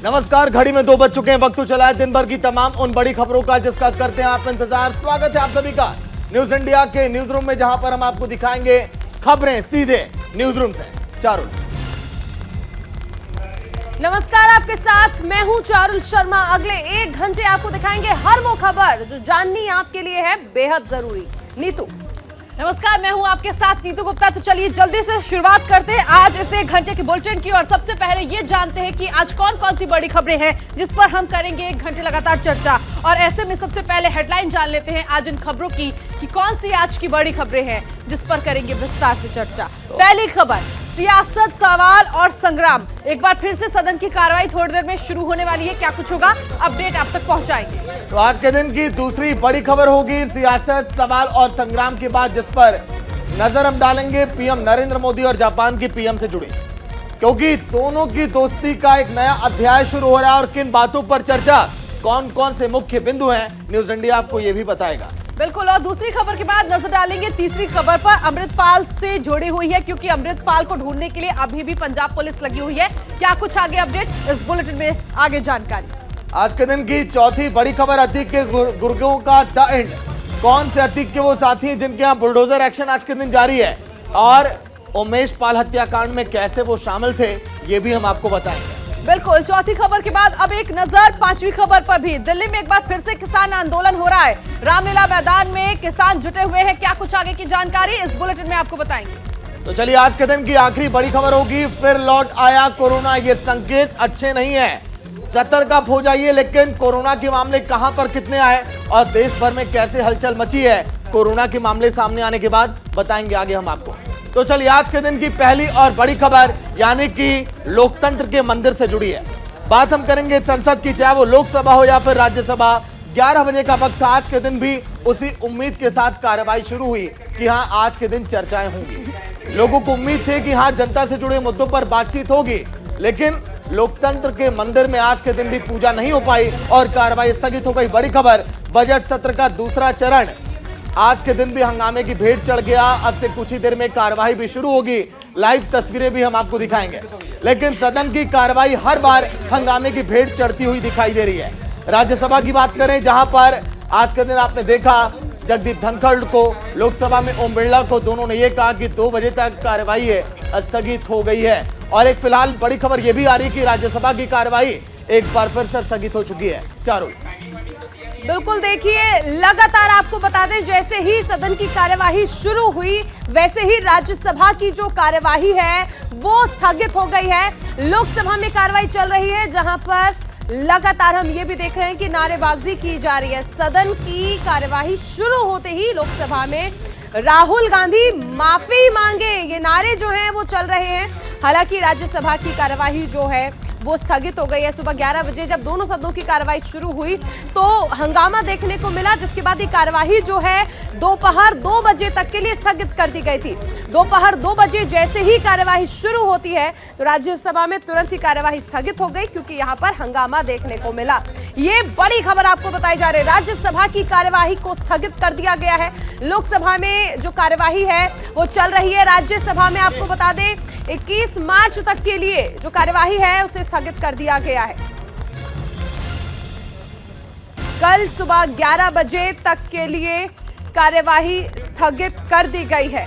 नमस्कार, घड़ी में 2 बज चुके हैं। वक्त तो चला है दिन भर की तमाम उन बड़ी खबरों का जिसका करते हैं आप इंतजार। स्वागत है आप सभी का न्यूज इंडिया के न्यूज रूम में, जहां पर हम आपको दिखाएंगे खबरें सीधे न्यूज रूम से। चारुल, नमस्कार, आपके साथ मैं हूं चारुल शर्मा। अगले 1 घंटे आपको दिखाएंगे हर वो खबर जो जाननी आपके लिए है बेहद जरूरी। नीतू, नमस्कार, मैं हूं आपके साथ नीतू गुप्ता। तो चलिए जल्दी से शुरुआत करते हैं आज इस 1 घंटे के बुलेटिन की। और सबसे पहले ये जानते हैं कि आज कौन कौन सी बड़ी खबरें हैं जिस पर हम करेंगे 1 घंटे लगातार चर्चा। और ऐसे में सबसे पहले हेडलाइन जान लेते हैं आज इन खबरों की कि कौन सी आज की बड़ी खबरें हैं जिस पर करेंगे विस्तार से चर्चा। पहली खबर, सियासत, सवाल और संग्राम। एक बार फिर से सदन की कार्रवाई थोड़ी देर में शुरू होने वाली है। क्या कुछ होगा, अपडेट आप तक पहुंचाएंगे। तो आज के दिन की दूसरी बड़ी खबर होगी सियासत, सवाल और संग्राम के बाद, जिस पर नजर हम डालेंगे पीएम नरेंद्र मोदी और जापान की पीएम से जुड़ी, क्योंकि दोनों की दोस्ती का एक नया अध्याय शुरू हो रहा है। और किन बातों पर चर्चा, कौन कौन से मुख्य बिंदु हैं, न्यूज इंडिया आपको यह भी बताएगा। बिल्कुल। और दूसरी खबर के बाद नजर डालेंगे तीसरी खबर पर, अमृतपाल से जुड़ी हुई है, क्योंकि अमृतपाल को ढूंढने के लिए अभी भी पंजाब पुलिस लगी हुई है। क्या कुछ आगे अपडेट, इस बुलेटिन में आगे जानकारी। आज के दिन की चौथी बड़ी खबर, अतीक के गुर्गों का द एंड। कौन से अतीक के वो साथी हैं जिनके यहाँ बुलडोजर एक्शन आज के दिन जारी है, और उमेश पाल हत्याकांड में कैसे वो शामिल थे, ये भी हम आपको बताएंगे। बिल्कुल। चौथी खबर के बाद अब एक नजर पांचवी खबर पर भी। दिल्ली में एक बार फिर से किसान आंदोलन हो रहा है। रामलीला मैदान में किसान जुटे हुए हैं। क्या कुछ आगे की जानकारी इस बुलेटिन में आपको बताएंगे। तो चलिए, आज के दिन की आखिरी बड़ी खबर होगी, फिर लौट आया कोरोना। ये संकेत अच्छे नहीं है, सतर्क आप हो जाइए। लेकिन कोरोना के मामले कहां पर कितने आए और देश भर में कैसे हलचल मची है कोरोना के मामले सामने आने के बाद, बताएंगे आगे हम आपको। तो चलिए, आज के दिन की पहली और बड़ी खबर, यानी कि लोकतंत्र के मंदिर से जुड़ी है। बात हम करेंगे संसद की, चाहे वो लोकसभा हो या फिर राज्यसभा। 11 बजे का वक्त था। आज के दिन भी उसी उम्मीद के साथ कार्रवाई शुरू हुई कि हाँ, आज के दिन चर्चाएं होंगी। लोगों को उम्मीद थी कि हाँ, जनता से जुड़े मुद्दों पर बातचीत होगी, लेकिन लोकतंत्र के मंदिर में आज के दिन भी पूजा नहीं हो पाई और कार्रवाई स्थगित हो गई। बड़ी खबर, बजट सत्र का दूसरा चरण आज के दिन भी हंगामे की भेंट चढ़ गया। अब से कुछ ही देर में कार्रवाई भी शुरू होगी। लाइव तस्वीरें भी हम आपको दिखाएंगे, लेकिन सदन की कार्रवाई हर बार हंगामे की भेंट चढ़ती हुई दिखाई दे रही है। राज्यसभा की बात करें, जहां पर आज के दिन आपने देखा जगदीप धनखड़ को, लोकसभा में ओम बिरला को, दोनों ने यह कहा कि 2 बजे तक कार्रवाई स्थगित हो गई है। और एक फिलहाल बड़ी खबर यह भी आ रही है कि राज्यसभा की कार्रवाई एक बार फिर से स्थगित हो चुकी है। चारुल, बिल्कुल। देखिए, लगातार आपको बता दें, जैसे ही सदन की कार्यवाही शुरू हुई वैसे ही राज्यसभा की जो कार्यवाही है वो स्थगित हो गई है। लोकसभा में कार्रवाई चल रही है, जहां पर लगातार हम ये भी देख रहे हैं कि नारेबाजी की जा रही है। सदन की कार्यवाही शुरू होते ही लोकसभा में राहुल गांधी माफी मांगे, ये नारे जो हैं वो चल रहे हैं। हालांकि राज्यसभा की कार्यवाही जो है वो स्थगित हो गई है। सुबह 11 बजे जब दोनों सदनों की कार्यवाही शुरू हुई तो हंगामा देखने को मिला, जिसके बाद ये कार्यवाही जो है दोपहर 2 बजे तक के लिए स्थगित कर दी गई थी। दोपहर 2 बजे जैसे ही कार्यवाही शुरू होती है तो राज्यसभा में तुरंत ही कार्यवाही स्थगित हो गई, क्योंकि यहाँ पर हंगामा देखने को मिला। ये बड़ी खबर आपको बताई जा रही है, राज्यसभा की कार्यवाही को स्थगित कर दिया गया है। लोकसभा में जो कार्यवाही है वो चल रही है। राज्यसभा में आपको बता दें 21 मार्च तक के लिए जो कार्यवाही है उसे स्थगित कर दिया गया है। कल सुबह 11 बजे तक के लिए कार्यवाही स्थगित कर दी गई है।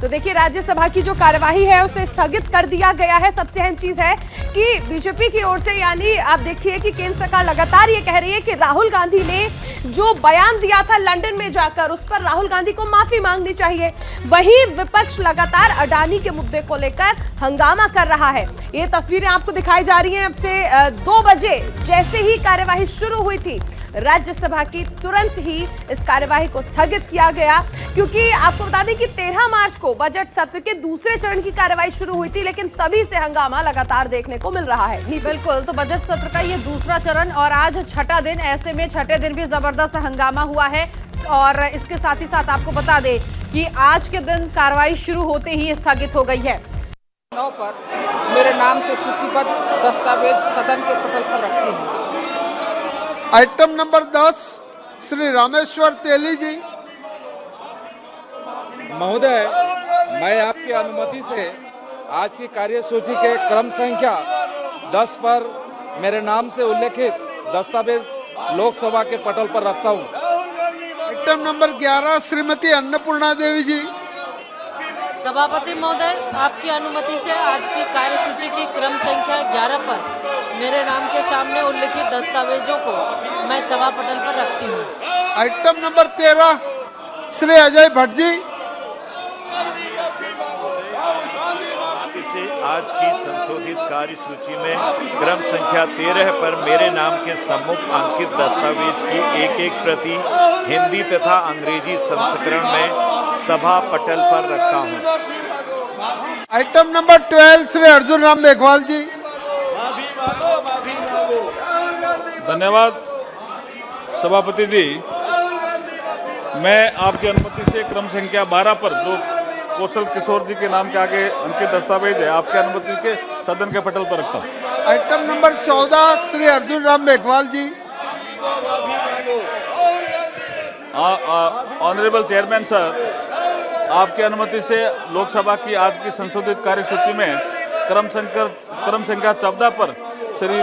तो देखिए, राज्यसभा की जो कार्यवाही है उसे स्थगित कर दिया गया है। सबसे अहम चीज है कि बीजेपी की ओर से, यानी आप देखिए कि केंद्र सरकार लगातार ये कह रही है कि राहुल गांधी ने जो बयान दिया था लंदन में जाकर, उस पर राहुल गांधी को माफी मांगनी चाहिए। वहीं विपक्ष लगातार अडानी के मुद्दे को लेकर हंगामा कर रहा है। ये तस्वीरें आपको दिखाई जा रही हैं। अब से 2 बजे जैसे ही कार्यवाही शुरू हुई थी राज्यसभा की, तुरंत ही इस कार्यवाही को स्थगित किया गया, क्योंकि आपको बता दें कि 13 मार्च को बजट सत्र के दूसरे चरण की कार्यवाही शुरू हुई थी, लेकिन तभी से हंगामा लगातार देखने को मिल रहा है। बिल्कुल। तो बजट सत्र का ये दूसरा चरण और आज छठा दिन, ऐसे में छठे दिन भी जबरदस्त हंगामा हुआ है। और इसके साथ ही साथ आपको बता दें कि आज के दिन कार्रवाई शुरू होते ही स्थगित हो गई है। 9 पर मेरे नाम से सूचीबद्ध दस्तावेज सदन के पटल पर रखती हूँ। आइटम नंबर 10 श्री रामेश्वर तेली जी। महोदय, मैं आपकी अनुमति से आज की कार्यसूची के क्रम संख्या 10 पर मेरे नाम से उल्लेखित दस्तावेज लोकसभा के पटल पर रखता हूं। आइटम नंबर 11 श्रीमती अन्नपूर्णा देवी जी। सभापति महोदय, आपकी अनुमति से आज की कार्यसूची की क्रम संख्या 11 पर मेरे नाम के सामने उल्लिखित दस्तावेजों को मैं सभा पटल पर रखती हूँ। Item number 13 Shri Ajay Bhatt ji. से आज की संशोधित कार्यसूची में क्रम संख्या 13 पर मेरे नाम के सम्मुख अंकित दस्तावेज की एक एक प्रति हिंदी तथा अंग्रेजी संस्करण में सभा पटल पर रखता हूं। आइटम नंबर 12 श्री अर्जुन राम मेघवाल जी। धन्यवाद सभापति जी। मैं आपकी अनुमति से क्रम संख्या 12 पर जो कौशल किशोर जी के नाम के आगे अंकित दस्तावेज है, आपकी अनुमति से सदन के पटल पर रखता हूं। आइटम नंबर 14 श्री अर्जुन राम मेघवाल जी। ऑनरेबल चेयरमैन सर, आपकी अनुमति से लोकसभा की आज की संशोधित कार्यसूची में क्रम संख्या 14 पर श्री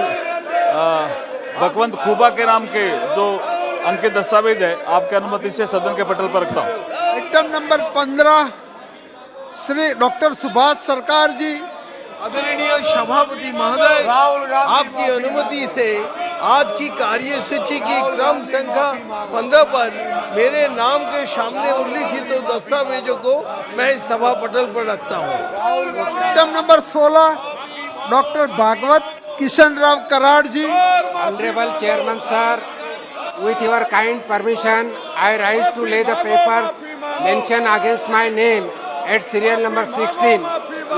भगवंत खूबा के नाम के जो अंकित दस्तावेज है, आपकी अनुमति से सदन के पटल पर रखता हूं। Item number 15 Shri doctor Subhash सरकार जी। आदरणीय सभापति महोदय, आपकी अनुमति से आज की कार्यसूची की क्रम संख्या 15 पर मेरे नाम के सामने उल्लिखित दस्तावेजों को मैं सभा पटल पर रखता हूं। Item number 16 doctor Bhagwat Kishan Rao Karad ji. Honorable Chairman sir, with your kind permission, I rise to lay the papers mentioned against my name at serial number 16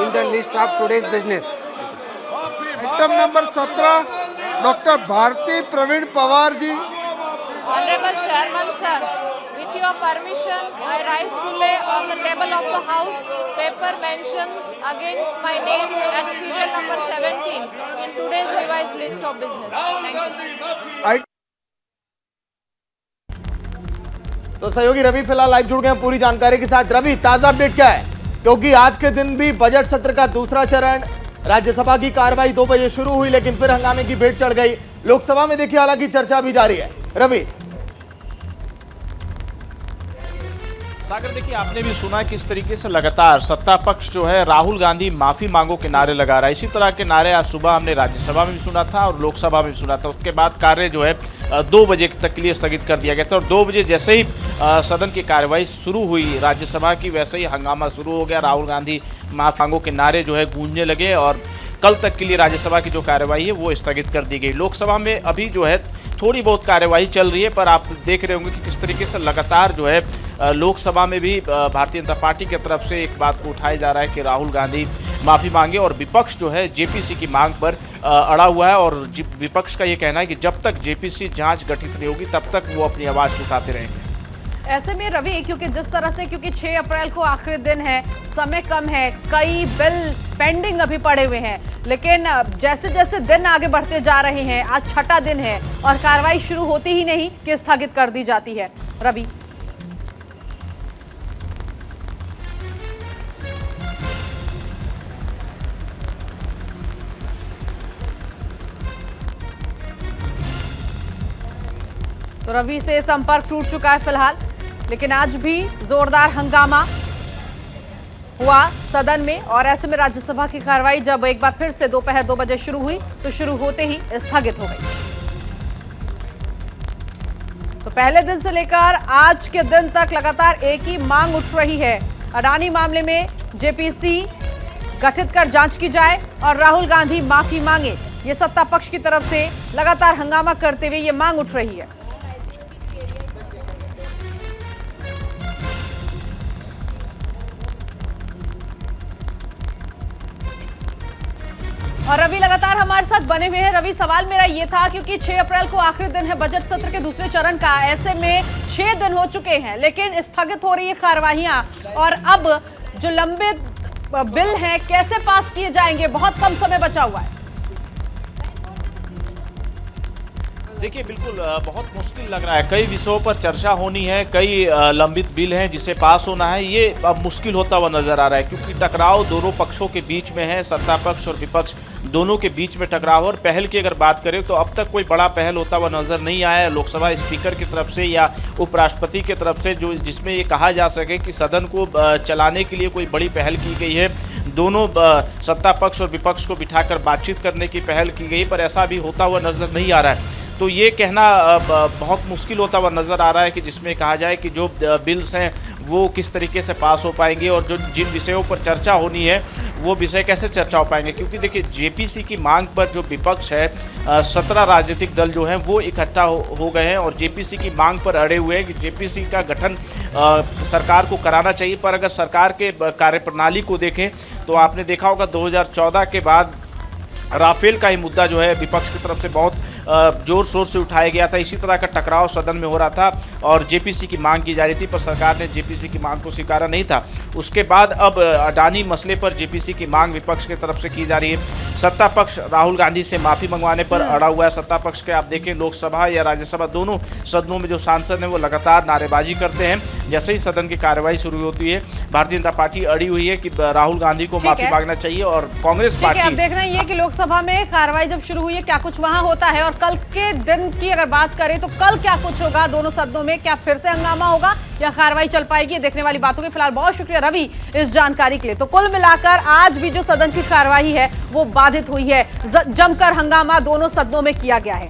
in the list of today's business. Item number 17 doctor Bharati Pravin Pawar ji. Honorable Chairman sir, with your permission, I rise to lay on the table of the House paper mentioned against my name at serial number 17 in today's revised list of business. Thank you. तो सहयोगी रवि फिलहाल live जुड़ गए हैं पूरी जानकारी के साथ। रवि, ताजा अपडेट क्या है? क्योंकि आज के दिन भी बजट सत्र का दूसरा चरण, राज्यसभा की कार्रवाई 2 बजे शुरू हुई, लेकिन फिर हंगामे की भेंट चढ़ गई। लोकसभा में देखिए हालांकि चर्चा भी जारी है। रवि, सागर, देखिए आपने भी सुना किस तरीके से लगातार सत्ता पक्ष जो है राहुल गांधी माफी मांगो के नारे लगा रहा है। इसी तरह के नारे आज सुबह हमने राज्यसभा में भी सुना था और लोकसभा में भी सुना था। उसके बाद कार्य जो है 2 बजे तक के लिए स्थगित कर दिया गया था और 2 बजे जैसे ही सदन की कार्यवाही शुरू हुई राज्यसभा की, वैसे ही हंगामा शुरू हो गया। राहुल गांधी माफी मांगो के नारे जो है गूंजने लगे और कल तक के लिए राज्यसभा की जो कार्यवाही है वो स्थगित कर दी गई। लोकसभा में अभी जो है थोड़ी बहुत कार्यवाही चल रही है, पर आप देख रहे होंगे कि किस तरीके से लगातार जो है लोकसभा में भी भारतीय जनता पार्टी की तरफ से एक बात को उठाया जा रहा है कि राहुल गांधी माफ़ी मांगे और विपक्ष जो है जेपीसी की मांग पर अड़ा हुआ है और विपक्ष का ये कहना है कि जब तक जेपीसी जांच गठित नहीं होगी तब तक वो अपनी आवाज़ उठाते रहेंगे। ऐसे में रवि, क्योंकि जिस तरह से 6 अप्रैल को आखिरी दिन है, समय कम है, कई बिल पेंडिंग अभी पड़े हुए हैं, लेकिन जैसे जैसे दिन आगे बढ़ते जा रहे हैं, आज 6ठा दिन है और कार्रवाई शुरू होती ही नहीं कि स्थगित कर दी जाती है। रवि, तो रवि से संपर्क टूट चुका है फिलहाल, लेकिन आज भी जोरदार हंगामा हुआ सदन में और ऐसे में राज्यसभा की कार्रवाई जब एक बार फिर से दोपहर 2 बजे शुरू हुई तो शुरू होते ही स्थगित हो गई। तो पहले दिन से लेकर आज के दिन तक लगातार एक ही मांग उठ रही है, अडानी मामले में जेपीसी गठित कर जांच की जाए और राहुल गांधी माफी मांगे। ये सत्ता पक्ष की तरफ से लगातार हंगामा करते हुए ये मांग उठ रही है। और रवि लगातार हमारे साथ बने हुए हैं। रवि, सवाल मेरा ये था, क्योंकि 6 अप्रैल को आखिरी दिन है बजट सत्र के दूसरे चरण का, ऐसे में 6 दिन हो चुके हैं लेकिन स्थगित हो रही है कार्यवाहियां और अब जो लंबे बिल हैं कैसे पास किए जाएंगे? बहुत कम समय बचा हुआ है। देखिए बिल्कुल बहुत मुश्किल लग रहा है। कई विषयों पर चर्चा होनी है, कई लंबित बिल हैं जिसे पास होना है, ये अब मुश्किल होता हुआ नजर आ रहा है क्योंकि टकराव दोनों पक्षों के बीच में है, सत्ता पक्ष और विपक्ष दोनों के बीच में टकराव। और पहल की अगर बात करें तो अब तक कोई बड़ा पहल होता हुआ नजर नहीं आया है लोकसभा स्पीकर की तरफ से या उपराष्ट्रपति की तरफ से, जो जिसमें ये कहा जा सके कि सदन को चलाने के लिए कोई बड़ी पहल की गई है। दोनों सत्ता पक्ष और विपक्ष को बिठाकर बातचीत करने की पहल की गई, पर ऐसा भी होता हुआ नजर नहीं आ रहा है। तो ये कहना बहुत मुश्किल होता हुआ नज़र आ रहा है कि जिसमें कहा जाए कि जो बिल्स हैं वो किस तरीके से पास हो पाएंगे और जो जिन विषयों पर चर्चा होनी है वो विषय कैसे चर्चा हो पाएंगे। क्योंकि देखिए जेपीसी की मांग पर जो विपक्ष है 17 राजनीतिक दल जो हैं वो इकट्ठा हो गए हैं और जेपीसी की मांग पर अड़े हुए हैं कि जेपीसी का गठन सरकार को कराना चाहिए। पर अगर सरकार के कार्यप्रणाली को देखें तो आपने देखा होगा 2014 के बाद राफेल का ही मुद्दा जो है विपक्ष की तरफ से बहुत जोर शोर से उठाया गया था। इसी तरह का टकराव सदन में हो रहा था और जेपीसी की मांग की जा रही थी, पर सरकार ने जेपीसी की मांग को स्वीकारा नहीं था। उसके बाद अब अडानी मसले पर जेपीसी की मांग विपक्ष की तरफ से की जा रही है। सत्ता पक्ष राहुल गांधी से माफी मंगवाने पर अड़ा हुआ है। सत्ता पक्ष के आप देखें लोकसभा या राज्यसभा दोनों सदनों में जो सांसद हैं वो लगातार नारेबाजी करते हैं। जैसे ही सदन की कार्यवाही शुरू होती है भारतीय जनता पार्टी अड़ी हुई है कि राहुल गांधी को माफी मांगना चाहिए और कांग्रेस पार्टी। अब देखना ये कि लोकसभा में कार्रवाई जब शुरू हुई है क्या कुछ वहां होता है और कल के दिन की अगर बात करें तो कल क्या कुछ होगा दोनों सदनों में, क्या फिर से हंगामा होगा या कार्रवाई चल पाएगी, देखने वाली बातों की। फिलहाल बहुत शुक्रिया रवि इस जानकारी के लिए। तो कुल मिलाकर आज भी जो सदन की कार्यवाही है वो बाधित हुई है, जमकर हंगामा दोनों सदनों में किया गया है।